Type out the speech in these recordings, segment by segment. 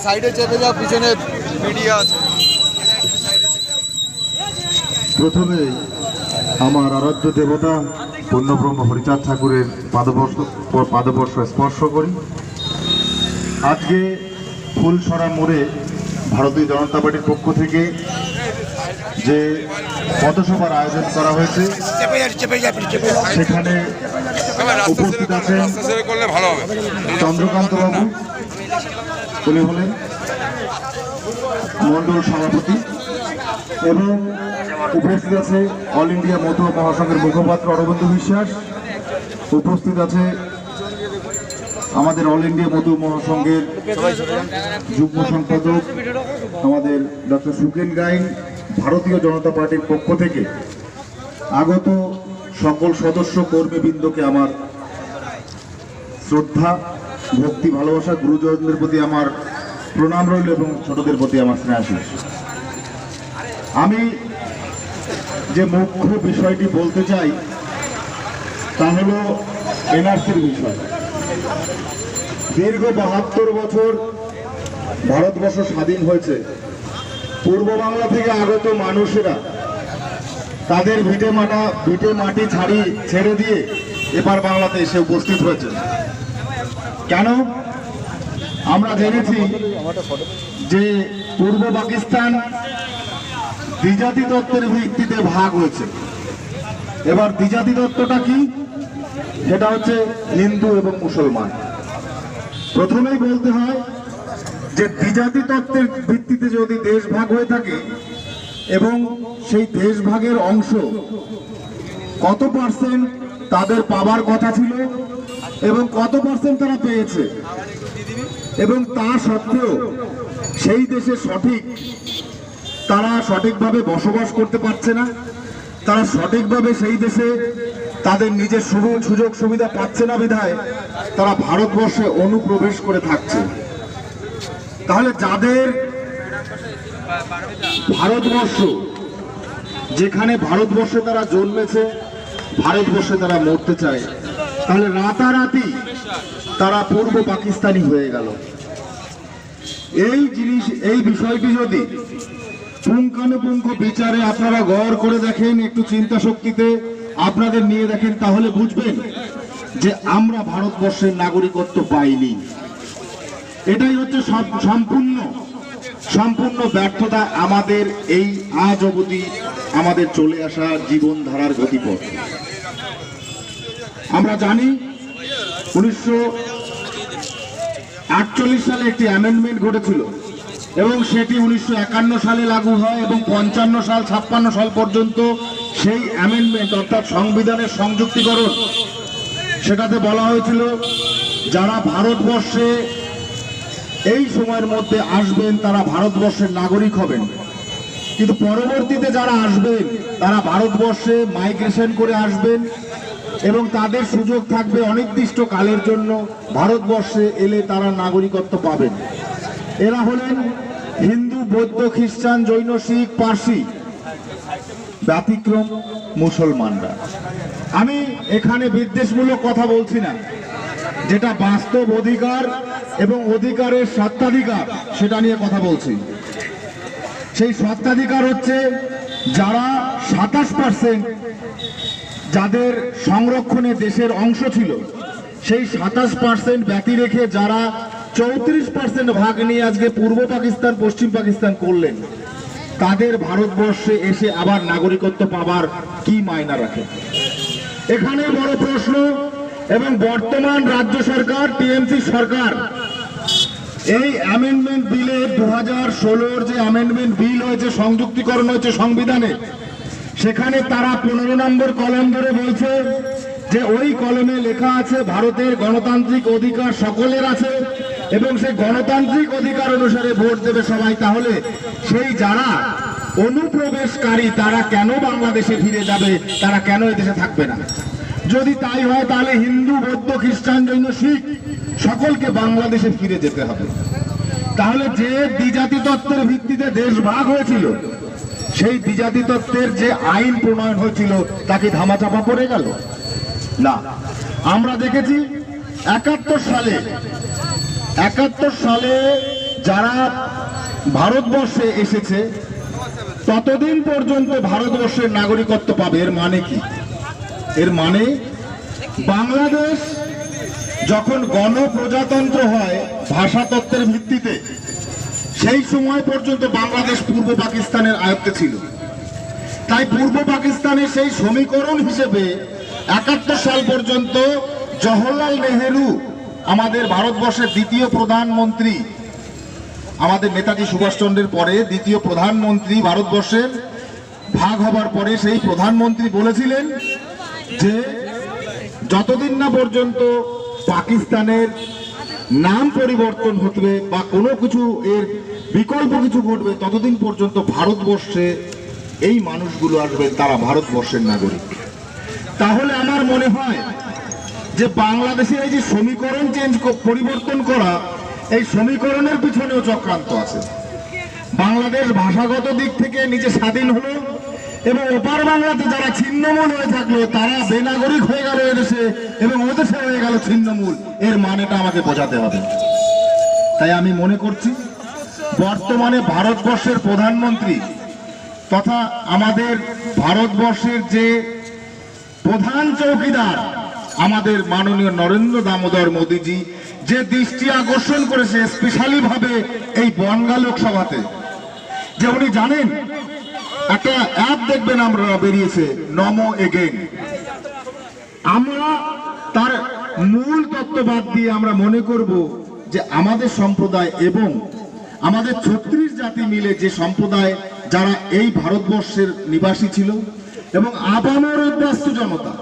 সাইডে চেপে যাও, পিছনে মিডিয়া আছে। প্রথমে আমার আরাধ্য দেবতা পূর্ণব্রহ্ম হরিচাঁদ ঠাকুরের পাদবর্ষ স্পর্শ করি। আজকে ফুলছড়া মোড়ে ভারতীয় জনতা পার্টির পক্ষ থেকে যে পথসভার আয়োজন করা হয়েছে সেখানে উপস্থিত আছেন চন্দ্রকান্ত বাবু, উনি হলেন মন্ডল সভাপতি, এবং উপস্থিত আছে অল ইন্ডিয়া মতুয়া মহাসংঘের মুখপাত্র অরবিন্দ বিশ্বাস, উপস্থিত আছে আমাদের অল ইন্ডিয়া মতুয়া মহাসংঘের যুগ্ম সম্পাদক আমাদের ডক্টর সুকেন গাইন, ভারতীয় জনতা পার্টির পক্ষ থেকে আগত সকল সদস্য কর্মীবৃন্দকে আমার শ্রদ্ধা, ভক্তি, ভালোবাসা, গুরুজনদের প্রতি আমার প্রণাম রইল এবং ছোটদের প্রতি আমার স্নেহাশীষ। আমি যে মুখ্য বিষয়টি বলতে চাই তা হল এনআরসির বিষয়। দীর্ঘ 72 বছর ভারতবর্ষ স্বাধীন হয়েছে। পূর্ব বাংলা থেকে আগত মানুষেরা তাদের ভিটে মাটি ছেড়ে দিয়ে এপার বাংলাতে এসে উপস্থিত হয়েছে। কেন? আমরা জেনেছি যে পূর্ব পাকিস্তান দ্বিজাতি তত্ত্বের ভিত্তিতে ভাগ হয়েছে। এবার দ্বিজাতি তত্ত্বটা কি? সেটা হচ্ছে হিন্দু এবং মুসলমান। প্রথমেই বলতে হয় যে দ্বিজাতি তত্ত্বের ভিত্তিতে যদি দেশ ভাগ হয়ে থাকে এবং সেই দেশ ভাগের অংশ কত পার্সেন্ট তাদের পাবার কথা ছিল এবং কত পার্সেন্ট তারা পেয়েছে, এবং তা সত্ত্বেও সেই দেশে তারা সঠিকভাবে বসবাস করতে পারছে না, তারা সঠিকভাবে সেই দেশে তাদের নিজের সুযোগ সুবিধা পাচ্ছে না বিধায় তারা ভারতবর্ষে অনুপ্রবেশ করে থাকছে। তাহলে যাদের ভারতবর্ষ, যেখানে ভারতবর্ষে তারা জন্মেছে, ভারতবর্ষে তারা মরতে চায়, তাহলে রাতারাতি তারা পূর্ব পাকিস্তানি হয়ে গেল। এই বিষয়টি যদি পুঙ্খানুপুঙ্খ বিচারে আপনারা গড় করে দেখেন, একটু চিন্তা শক্তিতে আপনাদের নিয়ে দেখেন, তাহলে বুঝবেন যে আমরা ভারতবর্ষের নাগরিকত্ব পাইনি। এটাই হচ্ছে সম্পূর্ণ ব্যর্থতা আমাদের এই আজ অবধি আমাদের চলে আসা জীবনধারার গতিপথ। আমরা জানি 1948 সালে একটি অ্যামেন্ডমেন্ট ঘটেছিল এবং সেটি 1951 সালে লাগু হয় এবং 55 সাল 56 সাল পর্যন্ত সেই অ্যামেন্ডমেন্ট অর্থাৎ সংবিধানের সংযুক্তিকরণ, সেটাতে বলা হয়েছিল যারা ভারতবর্ষে এই সময়ের মধ্যে আসবেন তারা ভারতবর্ষের নাগরিক হবেন, কিন্তু পরবর্তীতে যারা আসবেন তারা ভারতবর্ষে মাইগ্রেশন করে আসবেন এবং তাদের সুযোগ থাকবে অনির্দিষ্ট কালের জন্য ভারতবর্ষে এলে তারা নাগরিকত্ব পাবেন। এরা হলেন হিন্দু, বৌদ্ধ, খ্রিস্টান, জৈন, শিখ, পার্সি, ব্যতিক্রম মুসলমানরা। আমি এখানে বিদ্বেষমূলক কথা বলছি না, যেটা বাস্তব অধিকার এবং অধিকারের স্বত্বাধিকার সেটা নিয়ে কথা বলছি। সেই স্বত্বাধিকার হচ্ছে যারা 27% যাদের সংরক্ষণে দেশের অংশ ছিল, সেই 27% ব্যতি রেখে যারা 34% ভাগ নিয়ে আজকে পূর্ব পাকিস্তান পশ্চিম পাকিস্তান করলেন, তাদের ভারতবর্ষে এসে আবার নাগরিকত্ব পাবার কি মায়না রাখে? এখানে বড় প্রশ্ন। এবং বর্তমান রাজ্য সরকার, টিএমসি সরকার, এই অ্যামেন্ডমেন্ট বিলে 2016 যে অ্যামেন্ডমেন্ট বিল হয়েছে, সংযুক্তিকরণ হয়েছে সংবিধানে, সেখানে তারা 15 নম্বর কলম ধরে বলছে যে ওই কলমে লেখা আছে ভারতের গণতান্ত্রিক অধিকার সকলের আছে এবং সেই গণতান্ত্রিক অধিকার অনুসারে ভোট দেবে সবাই, তাহলে সেই যারা অনুপ্রবেশকারী তারা কেন বাংলাদেশে ফিরে যাবে, তারা কেন এদেশে থাকবে না? যদি তাই হয় তাহলে হিন্দু, বৌদ্ধ, খ্রিস্টান, জৈন, শিখ সকলকে বাংলাদেশে ফিরে যেতে হবে। তাহলে যে দ্বিজাতি তত্ত্বের ভিত্তিতে দেশ ভাগ হয়েছিল, সেই দ্বিজাতি তত্ত্বের যে আইন প্রণয়ন হয়েছিল তাকে ধামাচাপা পড়ে গেল না। আমরা দেখেছি 71 সালে যারা ভারতবর্ষে এসেছে ততদিন পর্যন্ত ভারতবর্ষের নাগরিকত্ব পাবে। এর মানে কি? এর মানে বাংলাদেশ যখন গণপ্রজাতন্ত্র হয় ভাষাতত্ত্বের ভিত্তিতে, সেই সময় পর্যন্ত বাংলাদেশ পূর্ব পাকিস্তানের আয়ত্তে ছিল। তাই পূর্ব পাকিস্তানের সেই সমীকরণ হিসেবে 71 সাল পর্যন্ত জওহরলাল নেহেরু আমাদের ভারতবর্ষের দ্বিতীয় প্রধানমন্ত্রী, আমাদের নেতাজি সুভাষচন্দ্রের পরে দ্বিতীয় প্রধানমন্ত্রী ভারতবর্ষের ভাগ হবার পরে সেই প্রধানমন্ত্রী বলেছিলেন যে যতদিন না পর্যন্ত পাকিস্তানের নাম পরিবর্তন হতে বা কোনো কিছু এর বিকল্প কিছু ঘটবে ততদিন পর্যন্ত ভারতবর্ষে এই মানুষগুলো আসবেন, তারা ভারতবর্ষের নাগরিক। তাহলে আমার মনে হয় যে বাংলাদেশের এই যে সমীকরণ পরিবর্তন করা, এই সমীকরণের পিছনেও চক্রান্ত আছে। বাংলাদেশ ভাষাগত দিক থেকে নিজে স্বাধীন হলো এবং ওপার বাংলাতে যারা ছিন্নমূল হয়ে থাকলো তারা বেনাগরিক হয়ে গেল এদেশে এবং ওদেশে হয়ে গেল ছিন্নমূল। এর মানেটা আমাকে বোঝাতে হবে। তাই আমি মনে করছি বর্তমানে ভারতবর্ষের প্রধানমন্ত্রী তথা আমাদের ভারতবর্ষের যে প্রধান চৌকিদার আমাদের মাননীয় নরেন্দ্র দামোদর মোদীজি যে দৃষ্টি আকর্ষণ করেছে স্পেশালি ভাবে এই বনগাঁ লোকসভাতে, যে উনি জানেন একটা অ্যাপ দেখবেন আমরা বেরিয়েছে নমো এগেইন। আমরা তার মূল তত্ত্ববাদ দিয়ে আমরা মনে করব যে আমাদের সম্প্রদায় এবং আমাদের 36 জাতি মিলে যে সম্প্রদায় যারা এই ভারতবর্ষের নিবাসী ছিল এবং আপামর উদ্বাস্তু জনতা,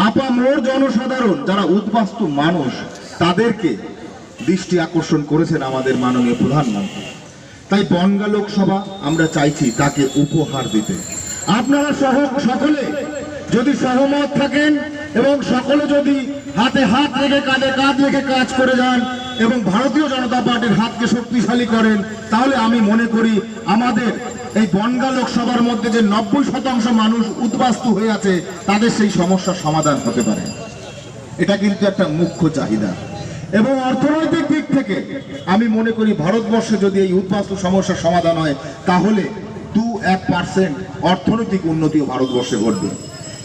আপামর জনসাধারণ যারা উদ্বাস্তু মানুষ, তাদেরকে দৃষ্টি আকর্ষণ করেছেন আমাদের মাননীয় প্রধানমন্ত্রী। তাই বনগাঁ লোকসভা আমরা চাইছি তাকে উপহার দিতে। আপনারা সকলে যদি সহমত থাকেন এবং সকলে যদি হাতে হাত রেখে কাঁধে কাঁধ রেখে কাজ করে যান এবং ভারতীয় জনতা পার্টির হাতকে শক্তিশালী করেন, তাহলে আমি মনে করি আমাদের এই বনগাঁ লোকসভার মধ্যে যে 90% মানুষ উদ্বাস্তু হয়ে আছে তাদের সেই সমস্যার সমাধান হতে পারে। এটা কিন্তু একটা মুখ্য চাহিদা। এবং অর্থনৈতিক দিক থেকে আমি মনে করি ভারতবর্ষে যদি এই উদ্বাস্তু সমস্যার সমাধান হয় তাহলে 2-1% অর্থনৈতিক উন্নতিও ভারতবর্ষে ঘটবে।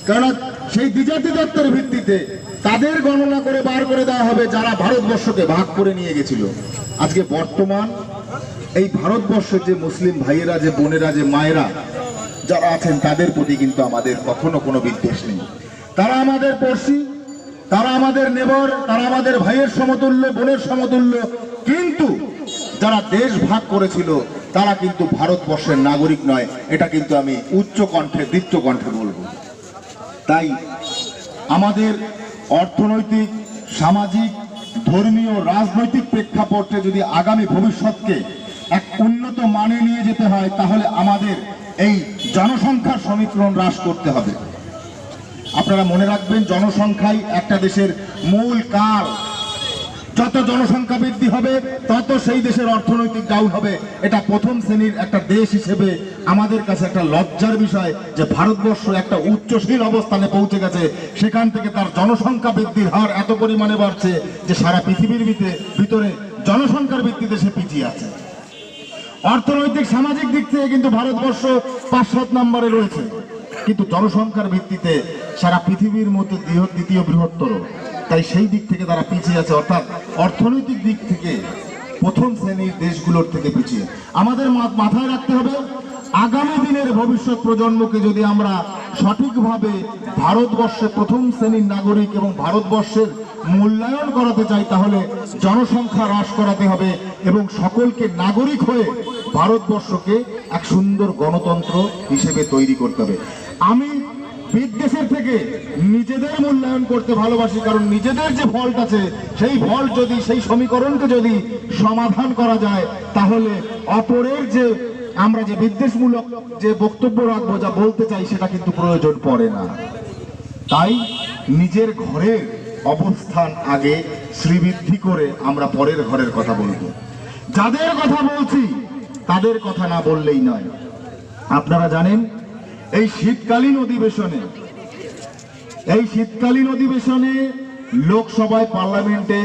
কারণ সেই দ্বিজাতি তত্ত্বের ভিত্তিতে তাদের গণনা করে বার করে দেওয়া হবে যারা ভারতবর্ষকে ভাগ করে নিয়ে গেছিল। আজকে বর্তমান এই ভারতবর্ষের যে মুসলিম ভাইয়েরা, যে বোনেরা, যে মায়েরা যারা আছেন তাদের প্রতি কিন্তু আমাদের কখনো কোনো বিদ্বেষ নেই। তারা আমাদের পড়শি, তারা আমাদের নেবর, তারা আমাদের ভাইয়ের সমতুল্য, বোনের সমতুল্য। কিন্তু যারা দেশ ভাগ করেছিল তারা কিন্তু ভারতবর্ষের নাগরিক নয়। এটা কিন্তু আমি উচ্চ কণ্ঠে, দীপ্ত কণ্ঠে বলবো। তাই আমাদের অর্থনৈতিক, সামাজিক, ধর্মীয়, রাজনৈতিক প্রেক্ষাপটে যদি আগামী ভবিষ্যৎকে এক উন্নত মানে নিয়ে যেতে হয় তাহলে আমাদের এই জনসংখ্যার সমীকরণ হ্রাস করতে হবে। আপনারা মনে রাখবেন জনসংখ্যাই একটা দেশের মূল কাল। যত জনসংখ্যা বৃদ্ধি হবে তত সেই দেশের অর্থনৈতিক ডাউন হবে। এটা প্রথম শ্রেণীর একটা দেশ হিসেবে আমাদের কাছে একটা লজ্জার বিষয় যে ভারতবর্ষ একটা উচ্চশীল অবস্থানে পৌঁছে গেছে, সেখান থেকে তার জনসংখ্যা বৃদ্ধির হার এত পরিমাণে বাড়ছে যে সারা পৃথিবীর ভিতরে জনসংখ্যার ভিত্তিতে সে পিছিয়ে আছে। অর্থনৈতিক, সামাজিক দিক থেকে কিন্তু ভারতবর্ষ 5-7 নম্বরে রয়েছে, কিন্তু জনসংখ্যার ভিত্তিতে সারা পৃথিবীর মধ্যে দ্বিতীয় বৃহত্তর। তাই সেই দিক থেকে তারা পিছিয়ে আছে, অর্থাৎ অর্থনৈতিক দিক থেকে প্রথম শ্রেণীর দেশগুলোর থেকে পিছিয়ে। আমাদের মাথায় রাখতে হবে আগামী দিনের ভবিষ্যৎ প্রজন্মকে যদি আমরা সঠিকভাবে ভারতবর্ষে প্রথম শ্রেণীর নাগরিক এবং ভারতবর্ষের মূল্যায়ন করাতে চাই তাহলে জনসংখ্যা হ্রাস করাতে হবে এবং সকলকে নাগরিক হয়ে ভারতবর্ষকে এক সুন্দর গণতন্ত্র হিসেবে তৈরি করতে হবে। আমি বিদ্বেষের থেকে নিজেদের মূল্যায়ন করতে ভালোবাসি, কারণ নিজেদের যে ফল্ট আছে সেই ফল্ট যদি, সেই সমীকরণকে যদি সমাধান করা যায়, তাহলে অপরের যে আমরা যে বিদ্বেষমূলক যে বক্তব্য রাখবো, যা বলতে চাই, সেটা কিন্তু প্রয়োজন পড়ে না। তাই নিজের ঘরের অবস্থান আগে শ্রীবৃদ্ধি করে আমরা পরের ঘরের কথা বলবো। যাদের কথা বলছি তাদের কথা না বললেই নয়। আপনারা জানেন এই শীতকালীন অধিবেশনে লোকসভায়, পার্লামেন্টে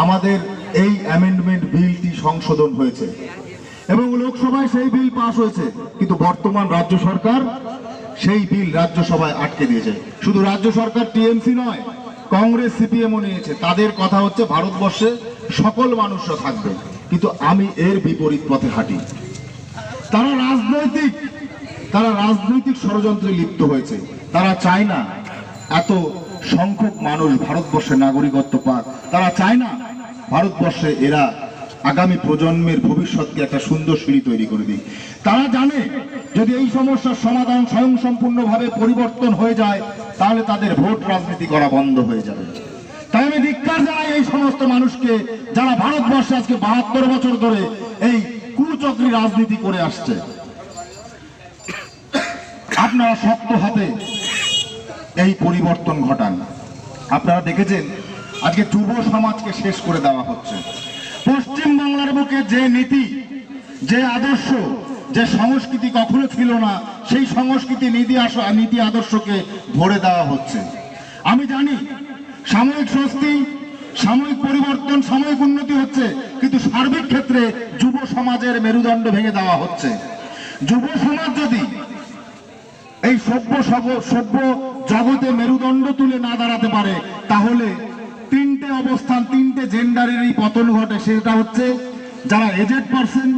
আমাদের এই অ্যামেন্ডমেন্ট বিলটি সংশোধন হয়েছে এবং লোকসভায় সেই বিল পাস হয়েছে, কিন্তু বর্তমান রাজ্য সরকার সেই বিল রাজ্যসভায় আটকে দিয়েছে। শুধু রাজ্য সরকার, টিএমসি নয়, কংগ্রেস, সিপিএমও নিয়েছে। তাদের কথা হচ্ছে ভারতবর্ষে সকল মানুষরা থাকবে, কিন্তু আমি এর বিপরীত পথে হাঁটি। তারা রাজনৈতিক ষড়যন্ত্রে লিপ্ত হয়েছে। তারা চায় না এত সংখ্যক মানুষ ভারতবর্ষে নাগরিকত্ব পাক। তারা চায় না ভারতবর্ষে এরা আগামী প্রজন্মের ভবিষ্যৎকে একটা সুন্দর সিঁড়ি তৈরি করে দিক। তারা জানে যদি এই সমস্যার সমাধান স্বয়ংসম্পূর্ণভাবে পরিবর্তন হয়ে যায়, তাহলে তাদের ভোট রাজনীতি করা বন্ধ হয়ে যাবে। তাই আমি ধিক্কার জানাই এই সমস্ত মানুষকে যারা ভারতবর্ষে আজকে 72 বছর ধরে এই কুচক্রী রাজনীতি করে আসছে। আপনারা শক্ত হাতে এই পরিবর্তন ঘটান। আপনারা দেখেছেন আজকে যুব সমাজকে শেষ করে দেওয়া হচ্ছে। পশ্চিম বাংলার বুকে যে নীতি, যে আদর্শ, যে সংস্কৃতি কখনো ছিল না, সেই সংস্কৃতি, নীতি আদর্শকে ভরে দেওয়া হচ্ছে। আমি জানি সাময়িক স্বস্তি, সাময়িক পরিবর্তন, সাময়িক উন্নতি হচ্ছে, কিন্তু সার্বিক ক্ষেত্রে যুব সমাজের মেরুদণ্ড ভেঙে দেওয়া হচ্ছে। যুব সমাজ যদি এই সভ্য জগতে মেরুদণ্ড তুলে না দাঁড়াতে পারে, তাহলে তিনটে অবস্থান, তিনটে জেন্ডারেরই পতন ঘটে। সেটা হচ্ছে যারা এজেড পার্সন,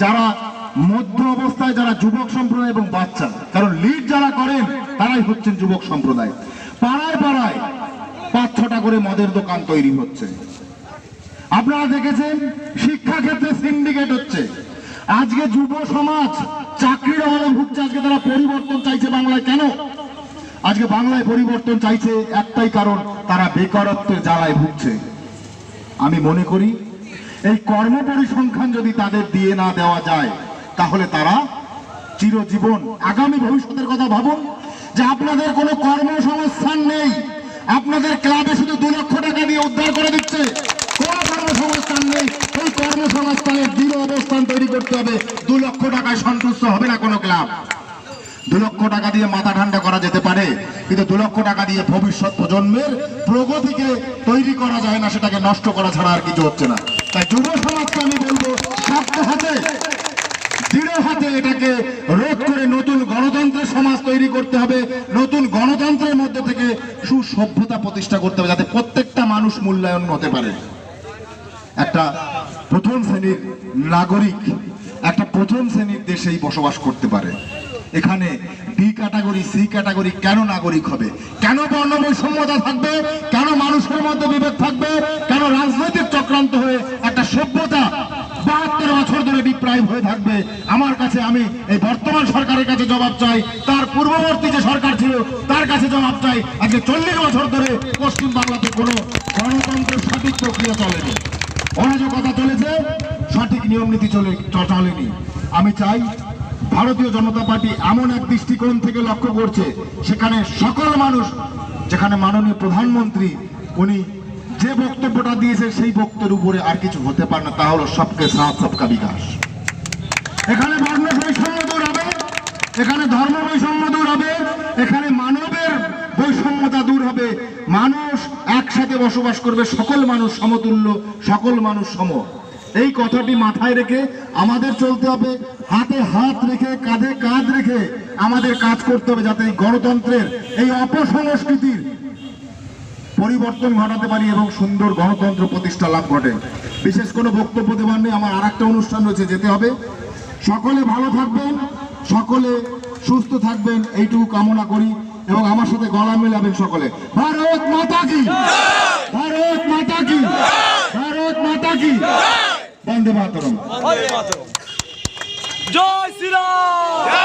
যারা মধ্য অবস্থায়, যারা যুবক সম্প্রদায় এবং বাচ্চা। কারণ লিড যারা করেন তারাই হচ্ছেন যুবক সম্প্রদায়। পাড়ায় পাড়ায় 5-6টা করে মদের দোকান তৈরি হচ্ছে। আপনারা দেখেছেন শিক্ষাক্ষেত্রে সিন্ডিকেট হচ্ছে। আজকে যুব সমাজ চাকরির অভাবে ভুগছে। আজকে তারা পরিবর্তন চাইছে বাংলায়। কেন আজকে বাংলায় পরিবর্তন চাইছে? একটাই কারণ, তারা বেকারত্বের জ্বালায় ভুগছে। আমি মনে করি এই কর্মপরিসংখ্যান যদি তাদের দিয়ে না দেওয়া যায়, তাহলে তারা চিরজীবন, আগামী ভবিষ্যতের কথা ভাবুন যে আপনাদের কোনো কর্মসংস্থান নেই, আপনাদের ক্লাবে শুধু 2 লক্ষ টাকা দিয়ে উদ্ধার করে দিচ্ছে, কোনো কর্মসংস্থান নেই। এই কর্মসংস্থানের দৃঢ় অবস্থান তৈরি করতে হবে। 2 লক্ষ টাকায় সন্তুষ্ট হবে না কোনো ক্লাব। 2 লক্ষ টাকা দিয়ে মাথা ঠান্ডা করা যেতে পারে, কিন্তু 2 লক্ষ টাকা দিয়ে ভবিষ্যৎ প্রজন্মের প্রগতিকে তৈরি করা যায় না, সেটাকে নষ্ট করা ছাড়া আর কিছু হচ্ছে না। তাই যুব সমাজকে আমি বলবো, শক্ত হাতে, দৃঢ় হাতে এটাকে রোধ করে নতুন গণতন্ত্রের সমাজ তৈরি করতে হবে। নতুন গণতন্ত্রের মধ্যে থেকে সুসভ্যতা প্রতিষ্ঠা করতে হবে, যাতে প্রত্যেকটা মানুষ মূল্যায়ন হতে পারে। একটা প্রথম শ্রেণীর নাগরিক একটা প্রথম শ্রেণীর দেশেই বসবাস করতে পারে। এখানে বি ক্যাটাগরি, সি ক্যাটাগরি কেন নাগরিক হবে? কেন বর্ণ বৈষম্যতা থাকবে? কেন মানুষের মধ্যে বিভেদ থাকবে? কেন রাজনৈতিক চক্রান্ত হয়ে একটা সভ্যতা 72 বছর ধরে বিপ্রায় হয়ে থাকবে? আমার কাছে, আমি এই বর্তমান সরকারের কাছে জবাব চাই, তার পূর্ববর্তী যে সরকার ছিল তার কাছে জবাব চাই। আজকে 40 বছর ধরে পশ্চিম বাংলাতে কোনো গণতন্ত্রের সঠিক প্রক্রিয়া চলেনি, অনেক কথা চলেছে, সঠিক নিয়ম নীতি চলেনি। আমি চাই ভারতীয় জনতা পার্টি এমন এক দৃষ্টিকোণ থেকে লক্ষ্য করছে, সেখানে সকল মানুষ, যেখানে মাননীয় প্রধানমন্ত্রী উনি যে বক্তব্যটা দিয়েছে সেই বক্তব্যের উপরে আর কিছু হতে পারে না, তা হলো সবকে সাথ সবকা বিকাশ। এখানে বর্ণ বৈষম্য দূর হবে, এখানে ধর্ম বৈষম্য দূর হবে, এখানে মানবের বৈষম্যতা দূর হবে। মানুষ একসাথে বসবাস করবে, সকল মানুষ সমতুল্য, সকল মানুষ সম। এই কথাটি মাথায় রেখে আমাদের চলতে হবে। হাতে হাত রেখে, কাঁধে কাঁধ রেখে আমাদের কাজ করতে হবে, যাতে এই গণতন্ত্রের, এই অপসংস্কৃতির পরিবর্তন ঘটাতে পারি এবং সুন্দর গণতন্ত্র প্রতিষ্ঠা লাভ ঘটে। বিশেষ কোনো বক্তব্য দেওয়ার নেই, আমার আরেকটা অনুষ্ঠান রয়েছে, যেতে হবে। সকলে ভালো থাকবেন, সকলে সুস্থ থাকবেন, এইটুকু কামনা করি এবং আমার সাথে গলা মেলাবেন সকলে। ভারত মাতা কি, ভারত মাতা কি, ভারত মাতা কি, বন্দে মাতরম। জয় শ্রীরাম।